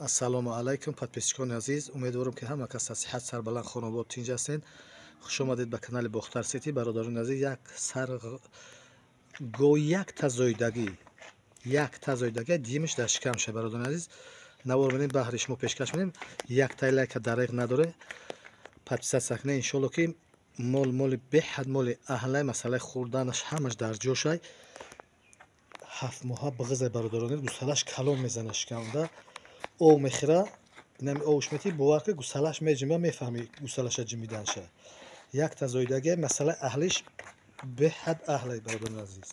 ассалому алайкум подписчикони азиз, умедворам ки ҳама кас аз сиҳат сарбаланд хонобод тинҷ ҳастед. хуш омадед ба канали Бохтар Сити. бародарони азиз, як тазоидагӣ димиш дар шикам ша. бародарони азиз, навор менем баҳри шумо пешкаш менем. яктай лайка дареғ надоре подписатсия кунед. иншоалло ки моли беҳад моли аҳлай масъалаи хӯрданаш ҳамаш дар ҷошай. 7 моҳа биғизай бародарони азиз, гусалаш калон мезана шикамда. ов мехира, инами овш мети бовар ки гусалаш меҷимба, мефаҳми гусалаша ҷимиданша. як тазоидаги масъалаи аҳлиш беҳад аҳлай бародарони азиз.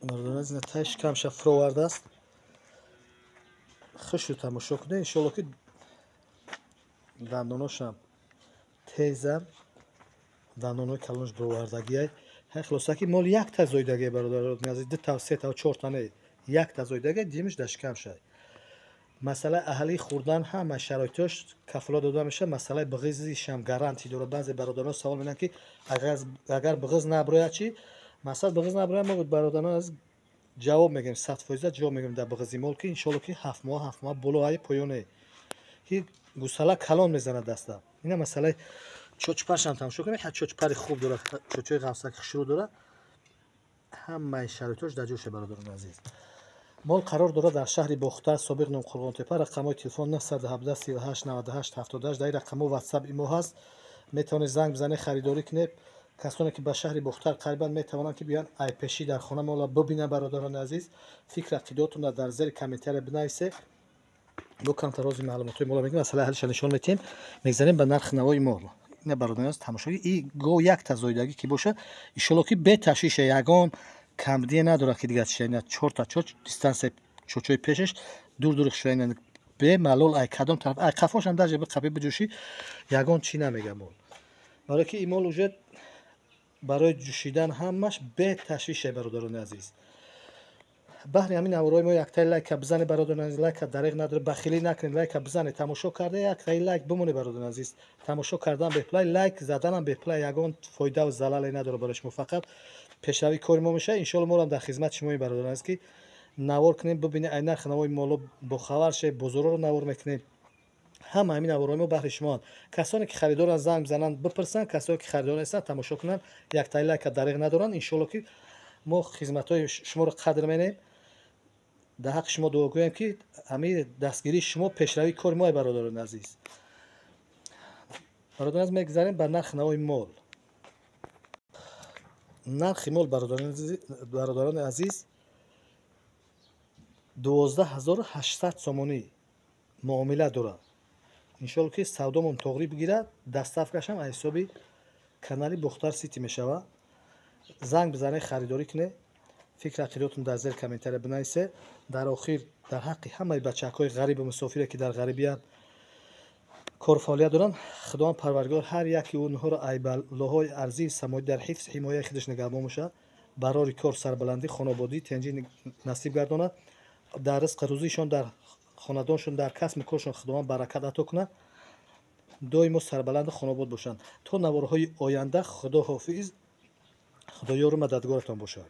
бародарони азиз, тай шикамша фуровардааст. хушро тамошо кунед. иншоалло ки дандоношам тезам, дандонои калонаш бовардагиай. хулоса ки моли як тазоидаги бародарони азиз, 2 та 3 та 4 та не, як тазоидаги димиш дар шикамша. масъалаи аҳлии хӯрдан ҳама шароитош кафолат дода мешавад. масъалаи биғизишам гарантӣ дорад. баъзе бародарон савол менан ки агар биғиз наброяд чӣ? масъала биғиз наброяд, мо бародарон азиз ҷавоб мегӯем, 100% ҷавоб мегӯем дар биғизи мол ки иншоалло ки 7 моҳ болои поёне ки гусала калон мезанад даста. ина масъалаи чӯчпаршам тамошо кунед. чӯчпари хуб дорад, чӯчои ғафсаки хушрӯ дорад. ҳамаи шароитош дар ҷоше бародарони азиз. мол қарор дорад дар шаҳри Бохтар, собиқ ном Қурғонтепа. рақамҳои телефон 917 38 98 78. дар рақамҳо ватсапи мо ҳаст. метавонед занг бизанед, харидорӣ кунед. касоне ки ба шаҳри Бохтар қарибанд метавонанд ки биёянд айпешӣ дар хона мола бубинанд. бародарони азиз, фикр ақидотонро дар зери комментария бинависед. бо камтар рози маълумотои мола мегӯем, масъалаи аҳлиша нишон метиҳем. мегзарем ба нархи навои мол. ина бародарони азиз, тамошои и го як тазоидагӣ ки бошад, иншоалло ки беташвиша, ягон камдие надорад ки дигар чиша. ина 4 та чоч дистансия чочои пешаш дур шуда. ина бе малол ай кадом тараф ай қафошам дар ҷеби қапи биҷӯшӣ, ягон чӣ намега мол. барое ки ин мол уже барои ҷӯшидан ҳамаш беташвиша бародарони азиз. баҳри ҳамин наворҳои мо яктай лайка бизанед бародарони азиз. лайка дареғ надоре, бахилӣ накунед. лайка бизанед, тамошо карда яктай лайк бимонед бародарони азиз. тамошо кардан беплай, лайк заданам беплай ягон фоидаву залале надорад барои шумо. фақат пешравии кори мо мешавад. иншоалло мо ҳам дар хизмати шумоем бародарони азиз ки навор кунем, бубинед ай нархи навои моло бохабар шавед, бозорҳоро навор мекунем. ҳама ҳамин наворҳои мо баҳри шумоанд. касоне ки харидоранд занг бизананд бипурсанд, касоне ки харидор нестанд тамошо кунанд, яктай лайка дареғ надоранд. иншоалло ки мо хизматҳои шуморо қадр менем. дар ҳаққи шумо дуо гӯем ки ҳамин дастгирии шумо пешравии кори мо бародарони азиз. бародарони азиз, мегзарем ба нархи навои мол. нархи мол бародарони азиз 12800 сомонӣ муомила дорад. иншоалло ки савдомон тоғрӣ бигирад, даставкашам аз ҳисоби канали Бохтар Сити мешавад. занг бизанед, харидорӣ кунед. фикр ақидотон дар зери комментария бинависед. дар охир дар ҳаққи ҳамаи бачаҳои ғарибу мусофире ки дар ғарибиянд кору фаъолият доранд, худованд парвардигор ҳар яки онҳоро айбаллоҳои арзии самоӣ дар ҳифз ҳимояи худаш нигаҳбон бошад. барори кор сарбаландӣ, хонободӣ, тинҷӣ насиб гардонад. дар ризқи рӯзишон, дар хонадоншон, дар касбу коршон худованд баракат ато кунад. доимо сарбаланду хонобод бошанд. то наворҳои оянда, худо ҳофиз. худоёру мададгоратон бошад.